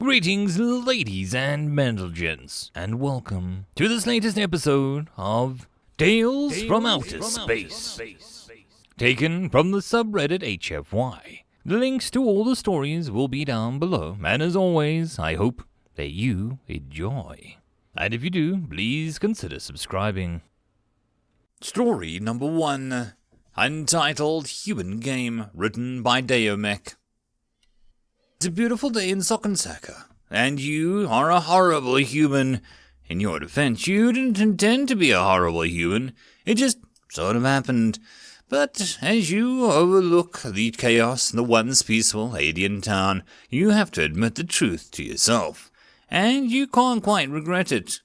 Greetings, ladies and gents, and welcome to this latest episode of Tales from Outer Space, taken from the subreddit HFY. The links to all the stories will be down below, and as always, I hope that you enjoy. And if you do, please consider subscribing. Story number 1, Untitled Human Game, written by daeomec. It's a beautiful day in Sockensaka, and you are a horrible human. In your defense, you didn't intend to be a horrible human. It just sort of happened. But as you overlook the chaos in the once peaceful alien town, you have to admit the truth to yourself. And you can't quite regret it.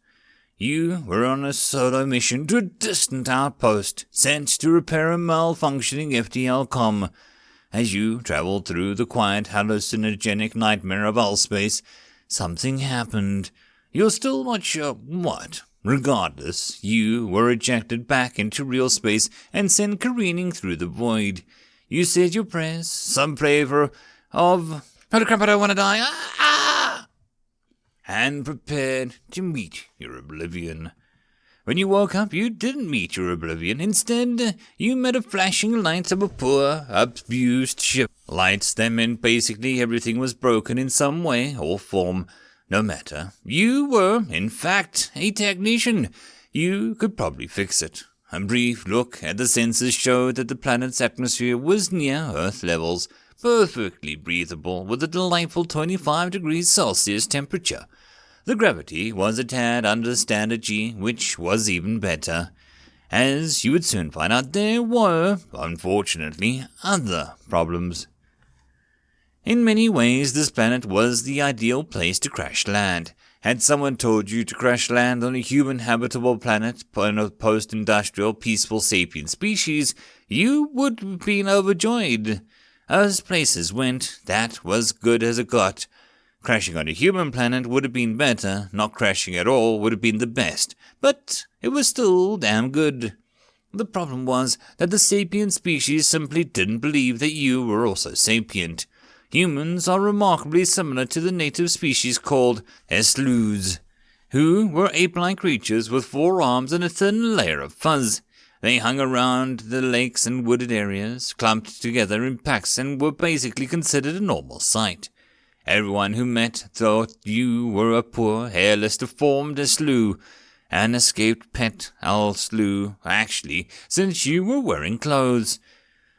You were on a solo mission to a distant outpost, sent to repair a malfunctioning FTL comm. As you traveled through the quiet, hallucinogenic nightmare of Allspace, something happened. You're still not sure what. Regardless, you were ejected back into real space and sent careening through the void. You said your prayers, some flavor of, "Holy crap, I don't want to die, and prepared to meet your oblivion. When you woke up, you didn't meet your oblivion. Instead, you met a flashing light of a poor, abused ship. Lights that meant basically everything was broken in some way or form. No matter. You were, in fact, a technician. You could probably fix it. A brief look at the sensors showed that the planet's atmosphere was near Earth levels, perfectly breathable with a delightful 25 degrees Celsius temperature. The gravity was a tad under standard G, which was even better. As you would soon find out, there were, unfortunately, other problems. In many ways, this planet was the ideal place to crash land. Had someone told you to crash land on a human habitable planet on a post-industrial peaceful sapient species, you would have been overjoyed. As places went, that was good as it got. Crashing on a human planet would have been better, not crashing at all would have been the best, but it was still damn good. The problem was that the sapient species simply didn't believe that you were also sapient. Humans are remarkably similar to the native species called Slooths, who were ape-like creatures with 4 arms and a thin layer of fuzz. They hung around the lakes and wooded areas, clumped together in packs, and were basically considered a normal sight. Everyone who met thought you were a poor, hairless, deformed Slooth, an escaped pet Slooth, actually, since you were wearing clothes.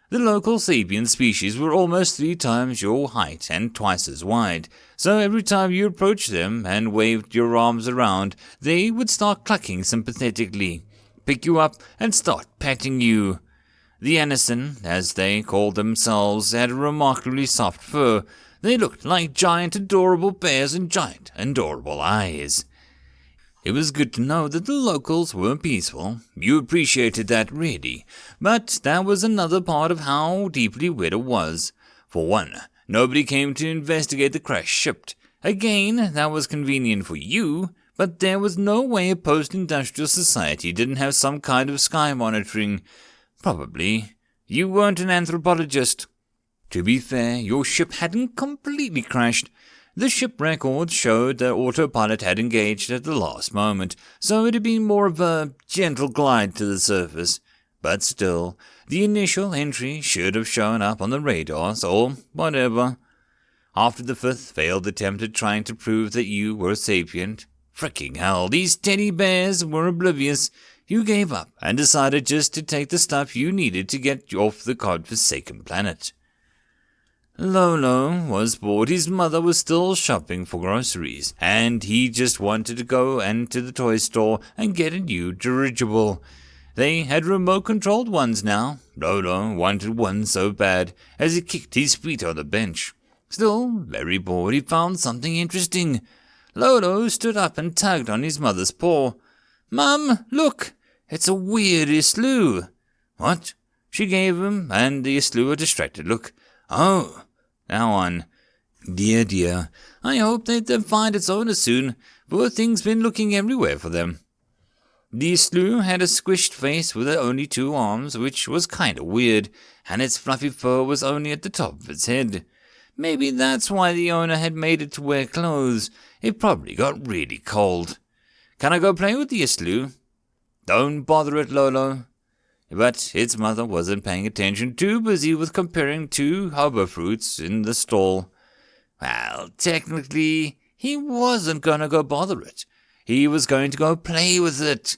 The local sapient species were almost 3 times your height and twice as wide, so every time you approached them and waved your arms around, they would start clucking sympathetically, pick you up, and start petting you. The Anison, as they called themselves, had a remarkably soft fur. They looked like giant, adorable bears and giant, adorable eyes. It was good to know that the locals were peaceful. You appreciated that, really. But that was another part of how deeply weird it was. For one, nobody came to investigate the crash ship. Again, that was convenient for you, but there was no way a post-industrial society didn't have some kind of sky monitoring. Probably. You weren't an anthropologist. To be fair, your ship hadn't completely crashed. The ship records showed that autopilot had engaged at the last moment, so it had been more of a gentle glide to the surface. But still, the initial entry should have shown up on the radars, or whatever. After the 5th failed attempt at trying to prove that you were sapient, fricking hell, these teddy bears were oblivious. You gave up and decided just to take the stuff you needed to get off the godforsaken planet. Lolo was bored. His mother was still shopping for groceries, and he just wanted to go into the toy store and get a new dirigible. They had remote-controlled ones now. Lolo wanted one so bad, as he kicked his feet on the bench. Still very bored, he found something interesting. Lolo stood up and tugged on his mother's paw. "Mum, look! It's a weird Slooth." "What?" She gave him and the Slooth a distracted look. "Oh, that one. Dear, I hope they'll find its owner soon. Poor thing's been looking everywhere for them." The Slooth had a squished face with only 2 arms, which was kinda weird, and its fluffy fur was only at the top of its head. Maybe that's why the owner had made it to wear clothes. It probably got really cold. Can I go play with the Islu? Don't bother it, Lolo. But its mother wasn't paying attention, too busy with comparing two hobo fruits in the stall. Well, technically, he wasn't going to go bother it. He was going to go play with it.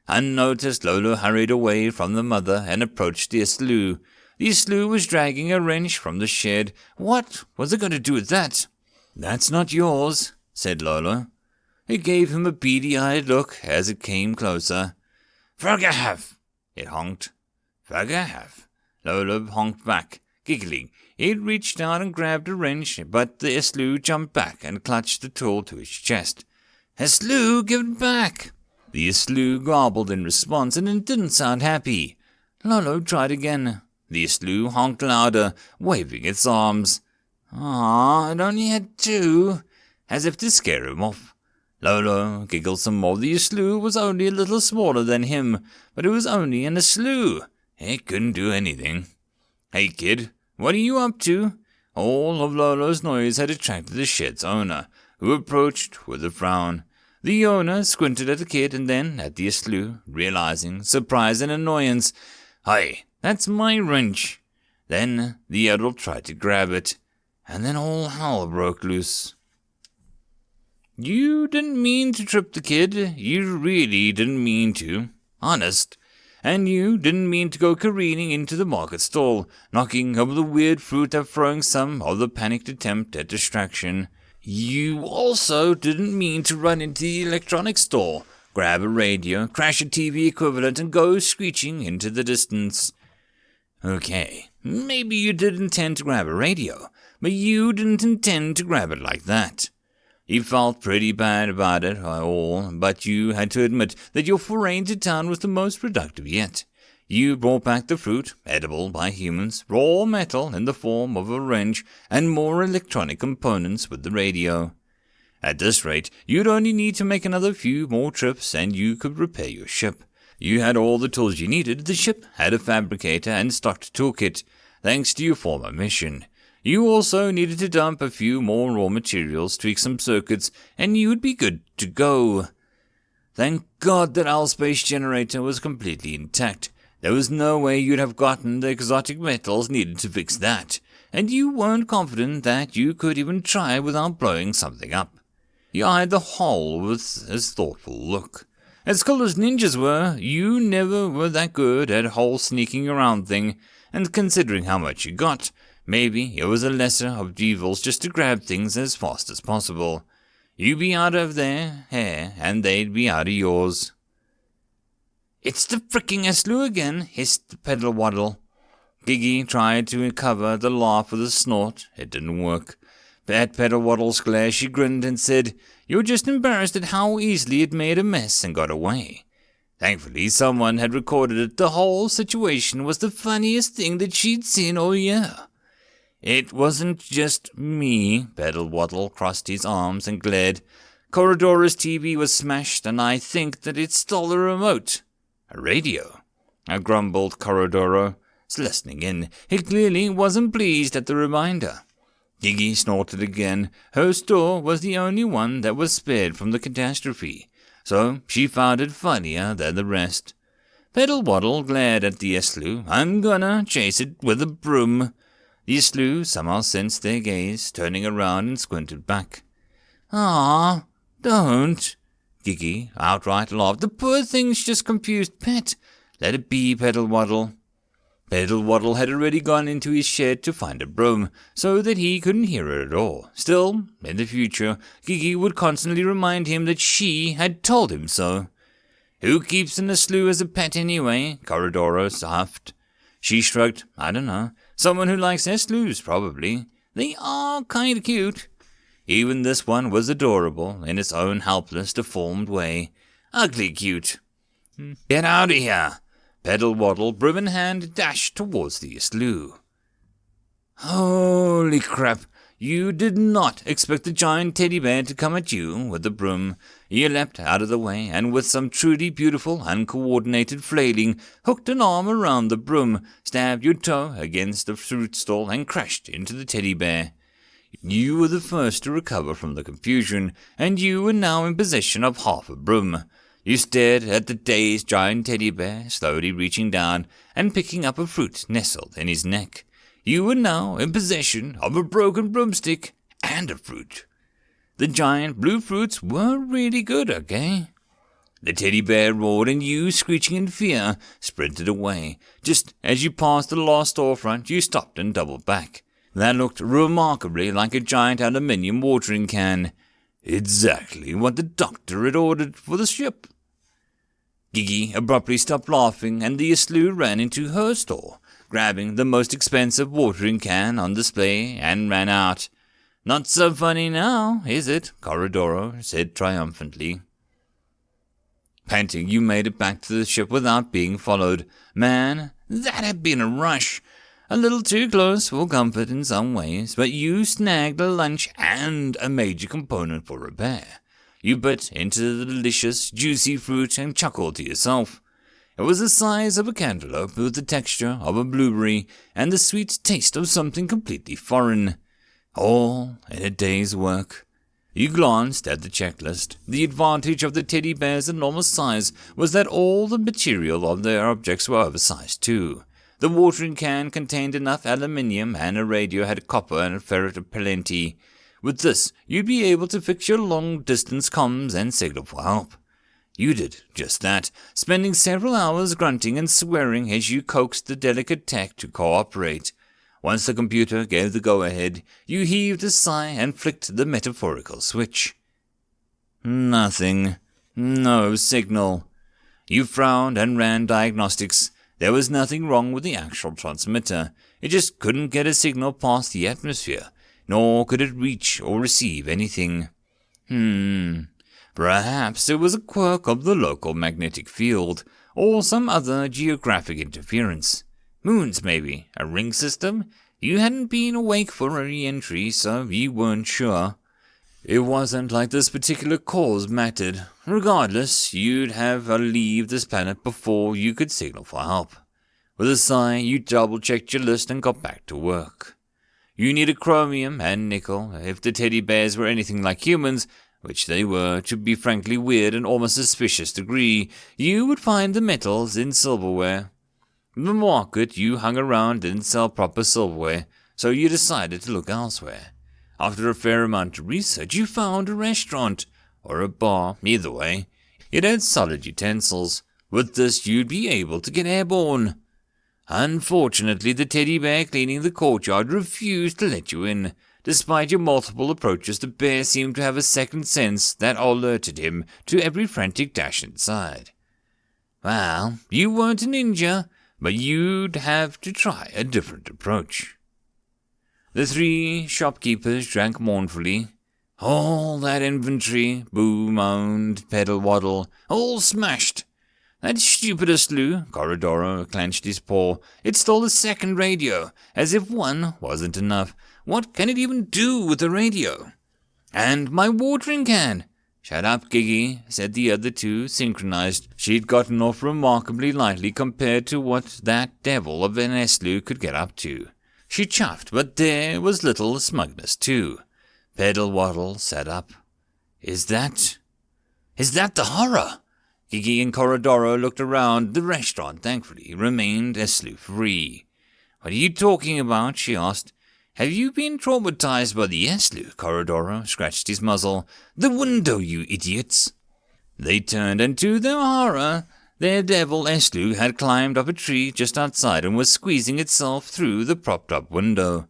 Unnoticed, Lolo hurried away from the mother and approached the Islu. The Islu was dragging a wrench from the shed. What was it going to do with that? That's not yours, said Lolo. It gave him a beady-eyed look as it came closer. Forgive, it honked. Forgive. Lolo honked back, giggling. It reached out and grabbed a wrench, but the Islu jumped back and clutched the tool to his chest. Islu, give it back! The Islu gobbled in response, and it didn't sound happy. Lolo tried again. The Islu honked louder, waving its arms. Ah, it only had two, as if to scare him off. Lolo giggled some more. The Islu was only a little smaller than him, but it was only an Islu. It couldn't do anything. Hey, kid, what are you up to? All of Lolo's noise had attracted the shed's owner, who approached with a frown. The owner squinted at the kid and then at the Islu, realizing surprise and annoyance. Hey, that's my wrench. Then the adult tried to grab it, and then all hell broke loose. You didn't mean to trip the kid. You really didn't mean to. Honest. And you didn't mean to go careening into the market stall, knocking over the weird fruit and throwing some of the panicked attempt at distraction. You also didn't mean to run into the electronics store, grab a radio, crash a TV equivalent, and go screeching into the distance. Okay, maybe you did intend to grab a radio, but you didn't intend to grab it like that. You felt pretty bad about it all, but you had to admit that your foray into town was the most productive yet. You brought back the fruit, edible by humans, raw metal in the form of a wrench, and more electronic components with the radio. At this rate, you'd only need to make another few more trips and you could repair your ship. You had all the tools you needed. The ship had a fabricator and stocked toolkit, thanks to your former mission. You also needed to dump a few more raw materials, tweak some circuits, and you'd be good to go. Thank God that our space generator was completely intact. There was no way you'd have gotten the exotic metals needed to fix that, and you weren't confident that you could even try without blowing something up. You eyed the hole with a thoughtful look. As cool as ninjas were, you never were that good at whole sneaking around thing, and considering how much you got, maybe it was a lesser of evils just to grab things as fast as possible. You'd be out of their hair, and they'd be out of yours. It's the fricking Islu again, hissed Pedal Waddle. Giggy tried to cover the laugh with a snort. It didn't work. At Pedal Waddle's glare, she grinned and said, You're just embarrassed at how easily it made a mess and got away. Thankfully, someone had recorded it. The whole situation was the funniest thing that she'd seen all year. It wasn't just me, Pedal Waddle crossed his arms and glared. Corridora's TV was smashed, and I think that it stole the remote. A radio, grumbled Corridoro, listening in. He clearly wasn't pleased at the reminder. Giggy snorted again. Her store was the only one that was spared from the catastrophe, so she found it funnier than the rest. Pedal Waddle glared at the Islu. I'm gonna chase it with a broom. The Islu somehow sensed their gaze, turning around and squinted back. Ah, don't. Giggy outright laughed. The poor thing's just confused pet. Let it be, Pedal Waddle. Pedal Waddle had already gone into his shed to find a broom, so that he couldn't hear her at all. Still, in the future, Giggy would constantly remind him that she had told him so. Who keeps an Islu as a pet anyway? Corridoro huffed. She shrugged. I don't know. Someone who likes Islus, probably. They are kind of cute. Even this one was adorable in its own helpless, deformed way. Ugly cute. Get out of here! Pedal Waddle, broom in hand, dashed towards the Islu. Holy crap! You did not expect the giant teddy bear to come at you with the broom. You leapt out of the way, and with some truly beautiful, uncoordinated flailing, hooked an arm around the broom, stabbed your toe against the fruit stall, and crashed into the teddy bear. You were the first to recover from the confusion, and you were now in possession of half a broom. You stared at the dazed giant teddy bear, slowly reaching down and picking up a fruit nestled in his neck. You were now in possession of a broken broomstick and a fruit. The giant blue fruits were really good, okay? The teddy bear roared, and you, screeching in fear, sprinted away. Just as you passed the last storefront, you stopped and doubled back. That looked remarkably like a giant aluminium watering can. Exactly what the doctor had ordered for the ship. Gigi abruptly stopped laughing, and the Aslu ran into her store, grabbing the most expensive watering can on display, and ran out. "Not so funny now, is it?" Corridoro said triumphantly. Panting, you made it back to the ship without being followed. Man, that had been a rush. A little too close for comfort in some ways, but you snagged a lunch and a major component for repair. You bit into the delicious, juicy fruit and chuckled to yourself. It was the size of a cantaloupe with the texture of a blueberry and the sweet taste of something completely foreign. All in a day's work. You glanced at the checklist. The advantage of the teddy bear's enormous size was that all the material of their objects were oversized too. The watering can contained enough aluminium, and a radio had copper and ferrite aplenty. With this, you'd be able to fix your long-distance comms and signal for help. You did just that, spending several hours grunting and swearing as you coaxed the delicate tech to cooperate. Once the computer gave the go-ahead, you heaved a sigh and flicked the metaphorical switch. Nothing. No signal. You frowned and ran diagnostics. There was nothing wrong with the actual transmitter. It just couldn't get a signal past the atmosphere, nor could it reach or receive anything. Perhaps it was a quirk of the local magnetic field, or some other geographic interference. Moons, maybe. A ring system? You hadn't been awake for a re-entry, so you weren't sure. It wasn't like this particular cause mattered. Regardless, you'd have to leave this planet before you could signal for help. With a sigh, you double-checked your list and got back to work. You needed chromium and nickel. If the teddy bears were anything like humans, which they were to be frankly weird and almost suspicious degree, you would find the metals in silverware. The market you hung around didn't sell proper silverware, so you decided to look elsewhere. After a fair amount of research, you found a restaurant, or a bar, either way. It had solid utensils. With this, you'd be able to get airborne. Unfortunately, the teddy bear cleaning the courtyard refused to let you in. Despite your multiple approaches, the bear seemed to have a second sense that alerted him to every frantic dash inside. Well, you weren't a ninja, but you'd have to try a different approach. The three shopkeepers drank mournfully. All that inventory, Boo moaned, Pedal waddle, all smashed. That stupid Aslu, Corridoro clenched his paw. It stole a second radio, as if one wasn't enough. What can it even do with a radio? And my watering can. Shut up, Gigi, said the other two, synchronized. She'd gotten off remarkably lightly compared to what that devil of an Aslu could get up to. She chuffed, but there was little smugness, too. Pedal Waddle sat up. Is that the horror? Gigi and Corridoro looked around. The restaurant, thankfully, remained Aslu-free. What are you talking about? She asked. Have you been traumatized by the Aslu? Corridoro scratched his muzzle. The window, you idiots! They turned, and to their horror, their devil Aslu had climbed up a tree just outside and was squeezing itself through the propped-up window.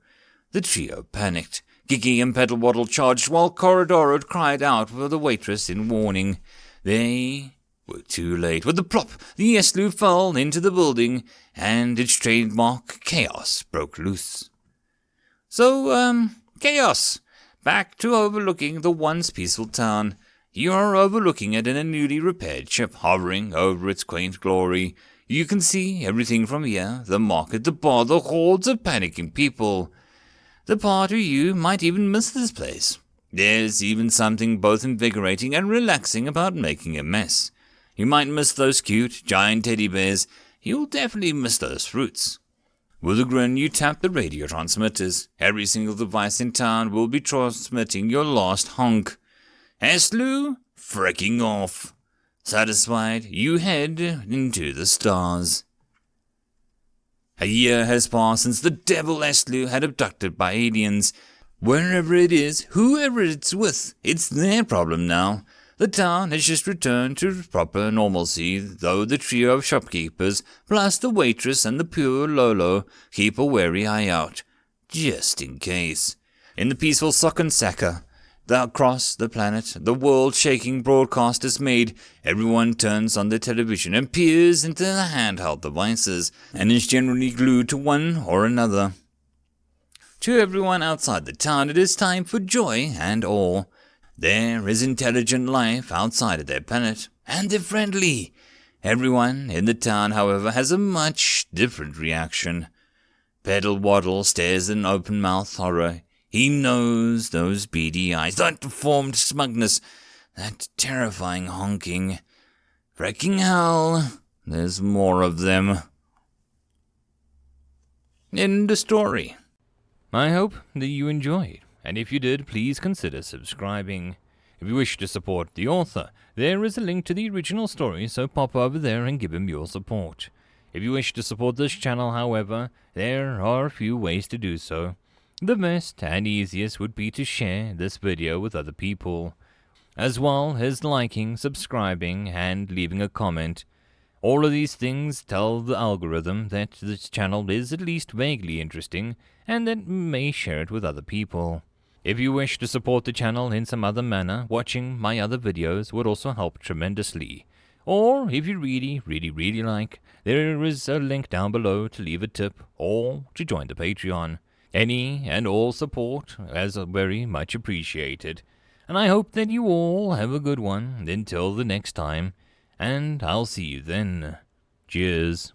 The trio panicked. Gigi and Pedal Waddle charged while Corridoro cried out for the waitress in warning. They were too late. With the plop, the Aslu fell into the building, and its trademark chaos broke loose. So, chaos. Back to overlooking the once peaceful town. You're overlooking it in a newly repaired ship hovering over its quaint glory. You can see everything from here, the market, the bar, the hordes of panicking people. The part of you might even miss this place. There's even something both invigorating and relaxing about making a mess. You might miss those cute, giant teddy bears. You'll definitely miss those fruits. With a grin, you tap the radio transmitters. Every single device in town will be transmitting your last honk. Aslu, fricking off. Satisfied, you head into the stars. A year has passed since the devil Aslu had abducted by aliens. Wherever it is, whoever it's with, it's their problem now. The town has just returned to proper normalcy, though the trio of shopkeepers, plus the waitress and the pure Lolo, keep a wary eye out, just in case. In the peaceful Sokonsaka, across the planet, the world-shaking broadcast is made. Everyone turns on their television and peers into the handheld devices, and is generally glued to one or another. To everyone outside the town, it is time for joy and awe. There is intelligent life outside of their planet, and they're friendly. Everyone in the town, however, has a much different reaction. Pedal Waddle stares in open-mouthed horror. He knows those beady eyes, that deformed smugness, that terrifying honking. Freaking hell, there's more of them. End of story. I hope that you enjoyed, and if you did, please consider subscribing. If you wish to support the author, there is a link to the original story, so pop over there and give him your support. If you wish to support this channel, however, there are a few ways to do so. The best and easiest would be to share this video with other people, as well as liking, subscribing, and leaving a comment. All of these things tell the algorithm that this channel is at least vaguely interesting, and that may share it with other people. If you wish to support the channel in some other manner, watching my other videos would also help tremendously. Or, if you really like, there is a link down below to leave a tip, or to join the Patreon. Any and all support is very much appreciated. And I hope that you all have a good one until the next time, and I'll see you then. Cheers.